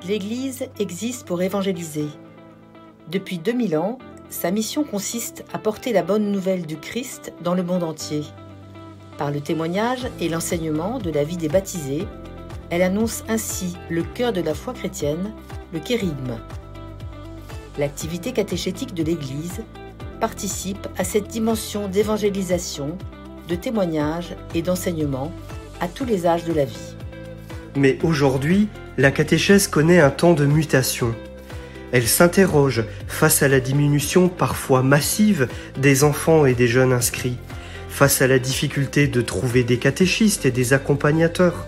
L'Église existe pour évangéliser. Depuis 2000 ans, sa mission consiste à porter la bonne nouvelle du Christ dans le monde entier. Par le témoignage et l'enseignement de la vie des baptisés, elle annonce ainsi le cœur de la foi chrétienne, le kérygme. L'activité catéchétique de l'Église participe à cette dimension d'évangélisation, de témoignage et d'enseignement à tous les âges de la vie. Mais aujourd'hui, la catéchèse connaît un temps de mutation. Elle s'interroge face à la diminution parfois massive des enfants et des jeunes inscrits, face à la difficulté de trouver des catéchistes et des accompagnateurs,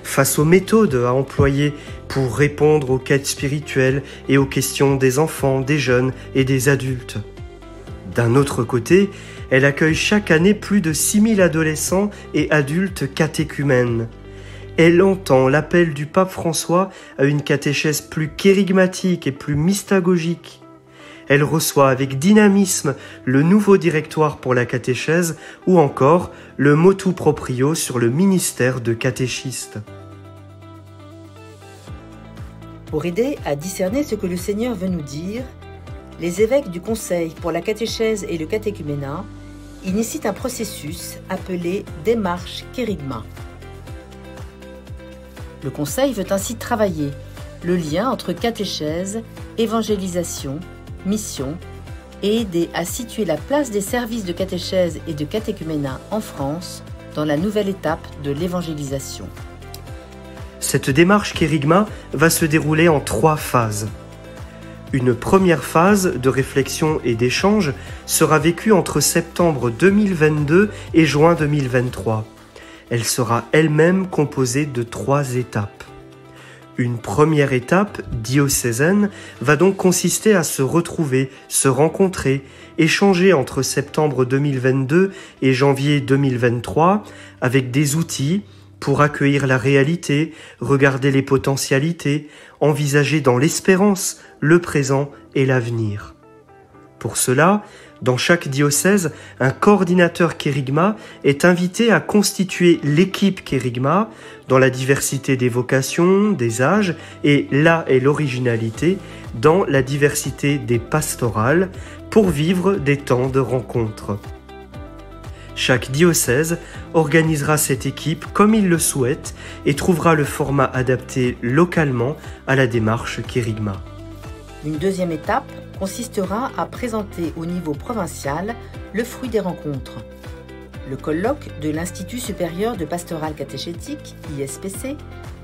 face aux méthodes à employer pour répondre aux quêtes spirituelles et aux questions des enfants, des jeunes et des adultes. D'un autre côté, elle accueille chaque année plus de 6000 adolescents et adultes catéchumènes. Elle entend l'appel du pape François à une catéchèse plus kérygmatique et plus mystagogique. Elle reçoit avec dynamisme le nouveau directoire pour la catéchèse ou encore le motu proprio sur le ministère de catéchiste. Pour aider à discerner ce que le Seigneur veut nous dire, les évêques du Conseil pour la catéchèse et le catéchuménat initient un processus appelé démarche kérygma. Le Conseil veut ainsi travailler le lien entre catéchèse, évangélisation, mission et aider à situer la place des services de catéchèse et de catéchuménat en France dans la nouvelle étape de l'évangélisation. Cette démarche kérygma va se dérouler en 3 phases. Une première phase de réflexion et d'échange sera vécue entre septembre 2022 et juin 2023. Elle sera elle-même composée de 3 étapes. Une première étape, diocésaine, va donc consister à se retrouver, se rencontrer, échanger entre septembre 2022 et janvier 2023 avec des outils pour accueillir la réalité, regarder les potentialités, envisager dans l'espérance le présent et l'avenir. Pour cela, dans chaque diocèse, un coordinateur kérygma est invité à constituer l'équipe kérygma dans la diversité des vocations, des âges et là est l'originalité dans la diversité des pastorales pour vivre des temps de rencontre. Chaque diocèse organisera cette équipe comme il le souhaite et trouvera le format adapté localement à la démarche kérygma. Une deuxième étape consistera à présenter au niveau provincial le fruit des rencontres. Le colloque de l'Institut supérieur de pastorale catéchétique, ISPC,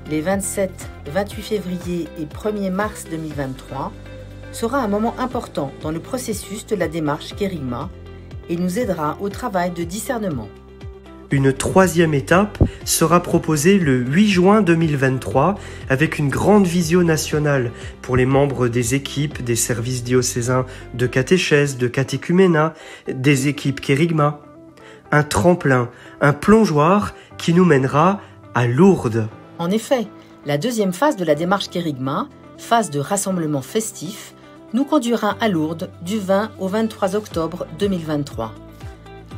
les 27, 28 février et 1er mars 2023, sera un moment important dans le processus de la démarche kérygma et nous aidera au travail de discernement. Une troisième étape sera proposée le 8 juin 2023 avec une grande visio nationale pour les membres des équipes des services diocésains de catéchèse, de catéchuménat, des équipes kérygma. Un tremplin, un plongeoir qui nous mènera à Lourdes. En effet, la deuxième phase de la démarche kérygma, phase de rassemblement festif, nous conduira à Lourdes du 20 au 23 octobre 2023.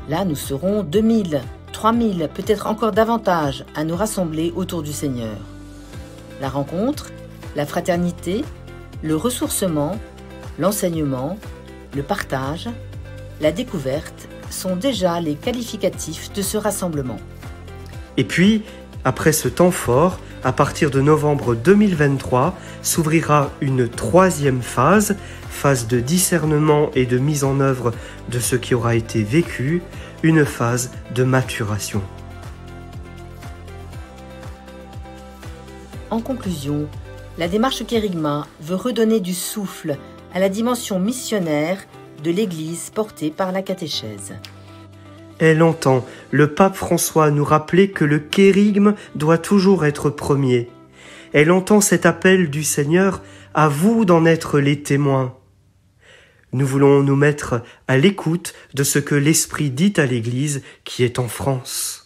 Là, nous serons 2000, 3000, peut-être encore davantage à nous rassembler autour du Seigneur. La rencontre, la fraternité, le ressourcement, l'enseignement, le partage, la découverte sont déjà les qualificatifs de ce rassemblement. Et puis, après ce temps fort, à partir de novembre 2023, s'ouvrira une troisième phase, phase de discernement et de mise en œuvre de ce qui aura été vécu, une phase de maturation. En conclusion, la démarche kérygma veut redonner du souffle à la dimension missionnaire de l'Église portée par la catéchèse. Elle entend le pape François nous rappeler que le kérygme doit toujours être premier. Elle entend cet appel du Seigneur à vous d'en être les témoins. Nous voulons nous mettre à l'écoute de ce que l'Esprit dit à l'Église qui est en France.